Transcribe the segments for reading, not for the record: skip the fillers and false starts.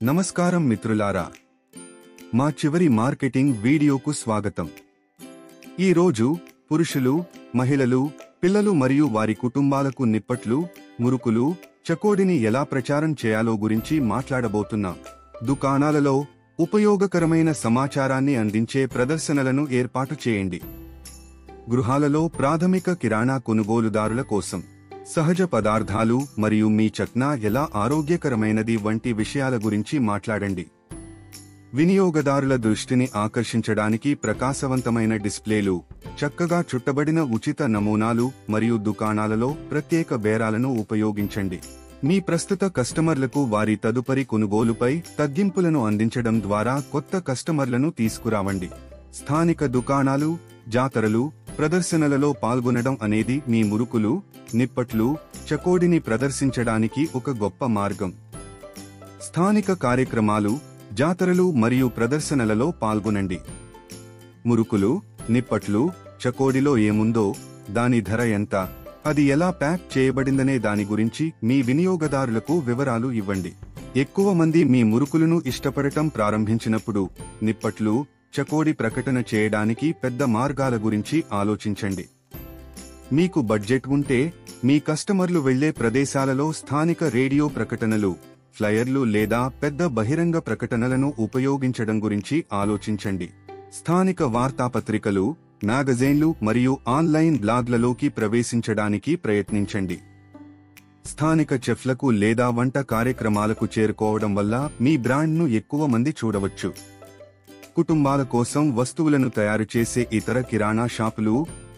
నమస్కారం మిత్రులారా, మా చివరి మార్కెటింగ్ వీడియోకు స్వాగతం. ఈరోజు పురుషులు, మహిళలు, పిల్లలు మరియు వారి కుటుంబాలకు నిప్పట్లు, మురుకులు, చకోడిని ఎలా ప్రచారం చేయాలో గురించి మాట్లాడబోతున్నాం. దుకాణాలలో ఉపయోగకరమైన సమాచారాన్ని అందించే ప్రదర్శనలను ఏర్పాటు చేయండి. గృహాలలో ప్రాథమిక కిరాణా కొనుగోలుదారుల కోసం సహజ పదార్థాలు మరియు మీ చక్నా ఎలా ఆరోగ్యకరమైనది వంటి విషయాల గురించి మాట్లాడండి. వినియోగదారుల దృష్టిని ఆకర్షించడానికి ప్రకాశవంతమైన డిస్ప్లేలు, చక్కగా చుట్టబడిన ఉచిత నమూనాలు మరియు దుకాణాలలో ప్రత్యేక బేరాలను ఉపయోగించండి. మీ ప్రస్తుత కస్టమర్లకు వారి తదుపరి కొనుగోలుపై తగ్గింపులను అందించడం ద్వారా కొత్త కస్టమర్లను తీసుకురావండి. స్థానిక దుకాణాలు, జాతరలు, ప్రదర్శనలలో పాల్గొనడం అనేది మీ మురుకులు, నిప్పట్లు, చకోడిని ప్రదర్శించడానికి ఒక గొప్ప మార్గం. స్థానిక కార్యక్రమాలు, జాతరలు మరియు ప్రదర్శనలలో పాల్గొనండి. మురుకులు, నిప్పట్లు, చకోడిలో ఏముందో, దాని ధర ఎంత, అది ఎలా ప్యాక్ చేయబడిందనే దాని గురించి మీ వినియోగదారులకు వివరాలు ఇవ్వండి. ఎక్కువ మంది మీ మురుకులను ఇష్టపడటం ప్రారంభించినప్పుడు నిప్పట్లు, చకోడి ప్రకటన చేయడానికి పెద్ద మార్గాల గురించి ఆలోచించండి. మీకు బడ్జెట్ ఉంటే మీ కస్టమర్లు వెళ్లే ప్రదేశాలలో స్థానిక రేడియో ప్రకటనలు, ఫ్లయర్లు లేదా పెద్ద బహిరంగ ప్రకటనలను ఉపయోగించడం గురించి ఆలోచించండి. స్థానిక వార్తాపత్రికలు, మ్యాగజైన్లు మరియు ఆన్లైన్ బ్లాగ్లలోకి ప్రవేశించడానికి ప్రయత్నించండి. స్థానిక చెఫ్లకు లేదా వంట కార్యక్రమాలకు చేరుకోవడం వల్ల మీ బ్రాండ్ను ఎక్కువ మంది చూడవచ్చు. కుటుంబాల కోసం వస్తువులను తయారు చేసే ఇతర కిరాణా షాపులు,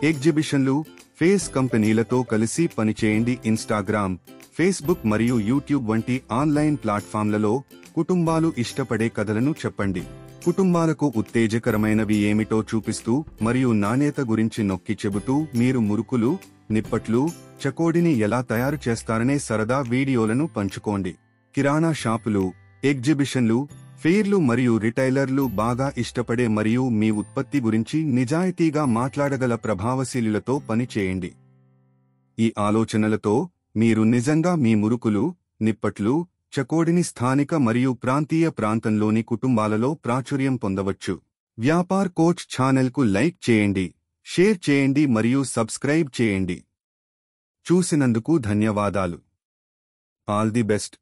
ఎగ్జిబిషన్లు, ఫేస్ కంపెనీలతో కలిసి పనిచేయండి. ఇన్స్టాగ్రామ్, ఫేస్బుక్ మరియు యూట్యూబ్ వంటి ఆన్లైన్ ప్లాట్ఫామ్లలో కుటుంబాలు ఇష్టపడే కథలను చెప్పండి. కుటుంబాలకు ఉత్తేజకరమైనవి ఏమిటో చూపిస్తూ మరియు నాణ్యత గురించి నొక్కి చెబుతూ మీరు మురుకులు, నిప్పట్లు, చకోడిని ఎలా తయారు చేస్తారనే సరదా వీడియోలను పంచుకోండి. కిరాణా షాపులు, ఎగ్జిబిషన్లు, ఫెయిర్లు మరియు రిటైలర్లు బాగా ఇష్టపడే మరియు మీ ఉత్పత్తి గురించి నిజాయితీగా మాట్లాడగల ప్రభావశీలులతో పని చేయండి. ఈ ఆలోచనలతో మీరు నిజంగా మీ మురుకులు, నిప్పట్లు, చకోడిని స్థానిక మరియు ప్రాంతీయ ప్రాంతంలోని కుటుంబాలలో ప్రాచుర్యం పొందవచ్చు. వ్యాపార్ కోచ్ ఛానల్కు లైక్ చేయండి, షేర్ చేయండి మరియు సబ్స్క్రైబ్ చేయండి. చూసినందుకు ధన్యవాదాలు. All the best.